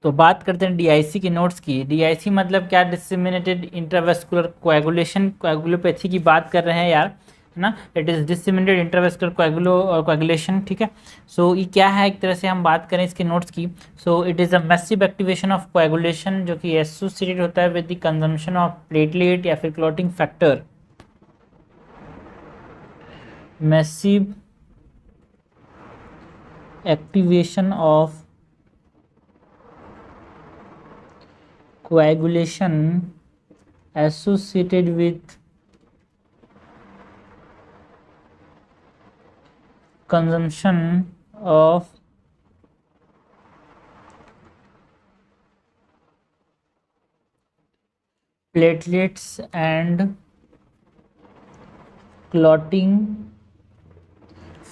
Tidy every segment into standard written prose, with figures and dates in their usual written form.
तो बात करते हैं डीआईसी के नोट्स की। डीआईसी मतलब क्या? डिसेमिनेटेड इंट्रावेस्कुलर कोएगुलेशन, कोएगुलोपैथी की बात कर रहे हैं यार, है ना। It is disseminated intravascular coagulation, ठीक है। सो ये क्या है, एक तरह से हम बात करें इसके नोट्स की। So it is a massive activation of coagulation जो कि एसोसिएटेड होता है with the consumption of platelet या फिर clotting factor. Massive activation of coagulation associated with consumption of platelets and clotting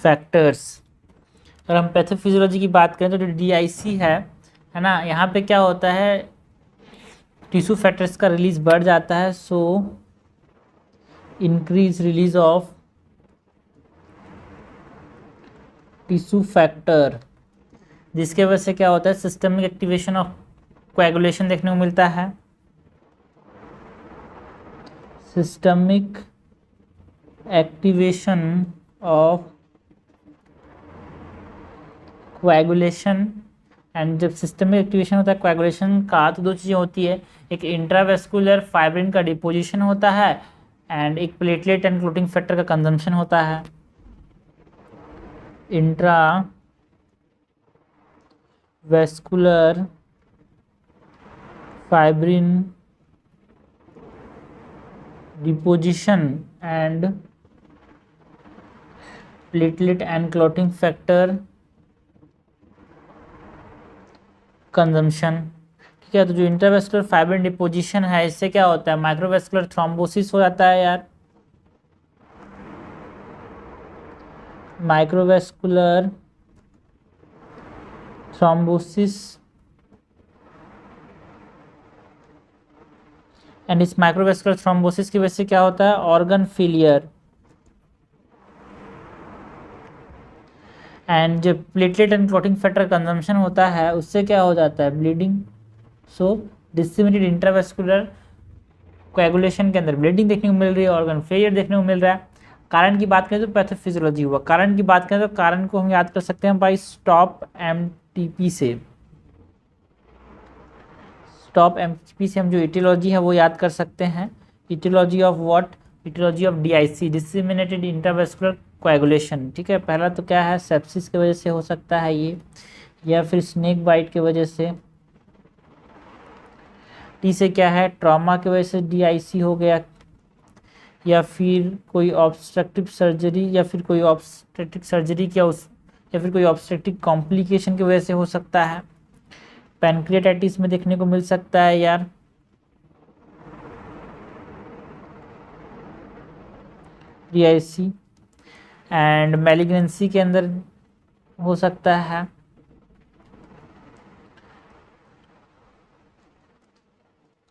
factors। अगर हम पैथोफिजियोलॉजी की बात करें तो जो डीआईसी है ना, यहाँ पे क्या होता है, टिश्यू फैक्टर्स का रिलीज बढ़ जाता है। So increase release of tissue factor, जिसके वजह से क्या होता है, सिस्टमिक एक्टिवेशन ऑफ कोएगुलेशन देखने को मिलता है। Systemic activation of coagulation. And जब सिस्टमिक एक्टिवेशन होता है कोएगुलेशन का, तो दो चीज़ें होती है, एक इंट्रावेस्कुलर फाइब्रिन का डिपोजिशन होता है एंड एक प्लेटलेट एंड क्लोटिंग फैक्टर का कंजम्पशन होता है। Intra vascular fibrin deposition and platelet and clotting factor consumption, ठीक है। तो जो इंट्रावेस्कुलर फाइब्रिन डिपोजिशन है, इससे क्या होता है, माइक्रोवेस्कुलर थ्रोम्बोसिस हो जाता है यार। माइक्रोवेस्कुलर थ्रोम्बोसिस, एंड इस माइक्रोवेस्कुलर थ्रोम्बोसिस की वजह से क्या होता है, ऑर्गन फेलियर। एंड जब platelet and clotting factor consumption होता है, उससे क्या हो जाता है, ब्लीडिंग। सो डिसेमिनेटेड इंट्रावेस्कुलर कोएगुलेशन के अंदर ब्लीडिंग देखने को मिल रही है, ऑर्गन फेलियर देखने को मिल रहा है। कारण की बात करें तो पैथोफिजियोलॉजी हुआ। कारण की बात करें तो कारण को हम याद कर सकते हैं बाई स्टॉप एमटीपी से। स्टॉप एमटीपी से हम जो इटियोलॉजी है वो याद कर सकते हैं। Etiology of what? Etiology of DIC, disseminated intravascular coagulation, ठीक है। पहला तो क्या है, सेप्सिस की वजह से हो सकता है ये, या फिर स्नेक बाइट की वजह से। टी से क्या है, ट्रॉमा की वजह से डीआईसी हो गया, या फिर कोई ऑब्स्ट्रक्टिव सर्जरी, या फिर कोई ऑब्स्ट्रक्टिव सर्जरी क्या उस, या फिर कोई ऑब्स्ट्रक्टिव कॉम्प्लिकेशन की वजह से हो सकता है। पैनक्रियाटाइटिस में देखने को मिल सकता है यार, डीआईसी। एंड मैलिग्नेंसी के अंदर हो सकता है।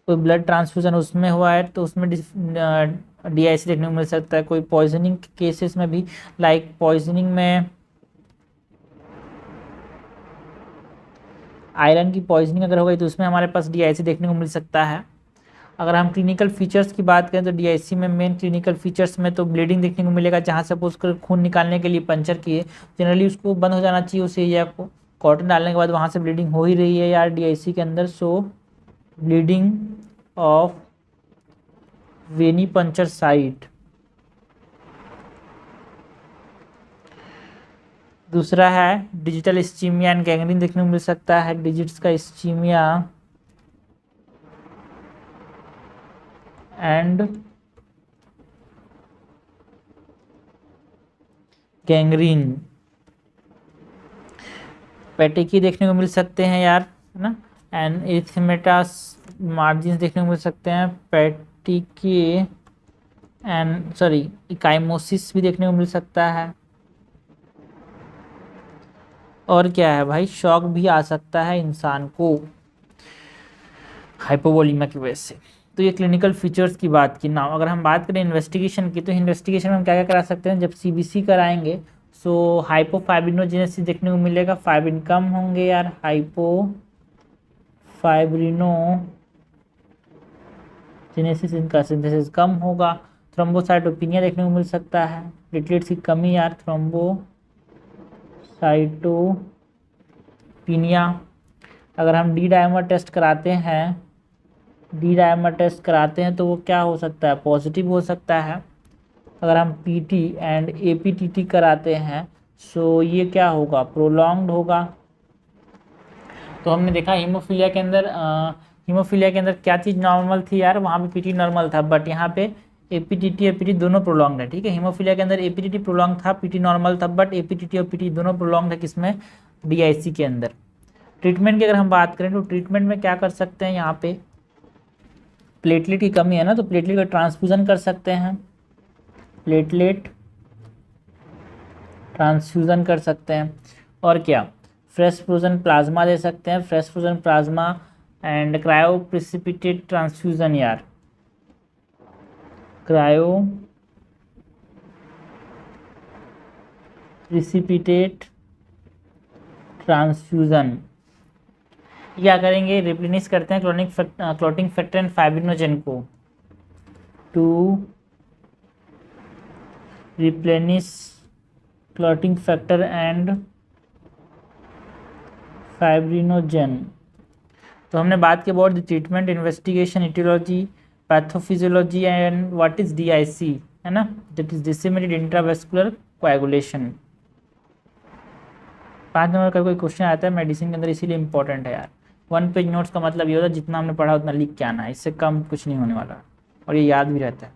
कोई ब्लड ट्रांसफ्यूजन उसमें हुआ है तो उसमें डीआईसी देखने को मिल सकता है। कोई पॉइजनिंग केसेस में भी, लाइक पॉइजनिंग में आयरन की पॉइजनिंग अगर हो गई तो उसमें हमारे पास डीआईसी देखने को मिल सकता है। अगर हम क्लिनिकल फीचर्स की बात करें तो डीआईसी में मेन क्लिनिकल फीचर्स में तो ब्लीडिंग देखने को मिलेगा, जहाँ से उसको खून निकालने के लिए पंचर किए, जनरली उसको बंद हो जाना चाहिए उस एरिया को। कॉटन डालने के बाद वहाँ से ब्लीडिंग हो ही रही है यार डीआईसी के अंदर। सो bleeding of Veni puncture site. दूसरा है डिजिटल इस्चीमिया एंड गैंग्रीन देखने को मिल सकता है। डिजिट्स का इस्चीमिया एंड गैंग्रीन। पेटिकी देखने को मिल सकते हैं यार, है ना। एंड एरिथेमेटास मार्जिन देखने को मिल सकते हैं। पेटिकी एंड इकाइमोसिस भी देखने को मिल सकता है। और क्या है भाई, शॉक भी आ सकता है इंसान को हाइपोवोलीमिया की वजह से। तो ये क्लिनिकल फीचर्स की बात की ना। अगर हम बात करें इन्वेस्टिगेशन की, तो इन्वेस्टिगेशन में हम क्या क्या करा सकते हैं, जब सीबीसी कराएंगे सो हाइपोफाइब्रिनोजेनेसिस देखने को मिलेगा, फाइब्रिन कम होंगे यार, हाइपोफाइब्रिनोजेनेसिस फाइब्रिनोजेनेसिस, इनका सिंथेसिस कम होगा। थ्रोम्बोसाइटोपिनिया देखने को मिल सकता है, प्लेटलेट्स की कमी यार, थ्रोम्बोसाइटोपिनिया। अगर हम डी डायमर टेस्ट कराते हैं तो वो क्या हो सकता है, पॉजिटिव हो सकता है। अगर हम पीटी एंड एपीटीटी कराते हैं सो ये क्या होगा, प्रोलॉन्ग्ड होगा। तो हमने देखा हीमोफीलिया के अंदर क्या चीज़ नॉर्मल थी यार, वहाँ पे पीटी नॉर्मल था, बट यहाँ पे एपीटीटी और पीटी दोनों प्रोलॉन्ग्ड है। ठीक है, हीमोफीलिया के अंदर एपीटीटी प्रोलॉन्ग था, पीटी नॉर्मल था, बट एपीटीटी और पीटी दोनों प्रोलॉन्ग्ड है किसमें, डीआईसी के अंदर। ट्रीटमेंट की अगर हम बात करें तो ट्रीटमेंट में क्या कर सकते हैं, यहाँ पे प्लेटलेट की कमी है ना, तो प्लेटलेट का ट्रांसफ्यूज़न कर सकते हैं, प्लेटलेट ट्रांसफ्यूज़न कर सकते हैं। और क्या, फ्रेश फ्रोजन प्लाज्मा दे सकते हैं, fresh frozen plasma and cryoprecipitate transfusion यार, क्रायो प्रिसिपिटेट ट्रांसफ्यूज़न। क्या करेंगे, रिप्लेनिश करते हैं क्लॉटिंग फैक्टर एंड फाइब्रिनोजेन को, to replenish clotting factor and fibrinogen. तो हमने बात की about the treatment, investigation, etiology, pathophysiology and what is DIC, है ना, that is disseminated intravascular coagulation. 5 number का कोई क्वेश्चन आता है मेडिसिन के अंदर, इसीलिए इंपॉर्टेंट है यार। 1 पेज नोट्स का मतलब ये होता है जितना हमने पढ़ा उतना लिख के आना है, इससे कम कुछ नहीं होने वाला और ये याद भी रहता है।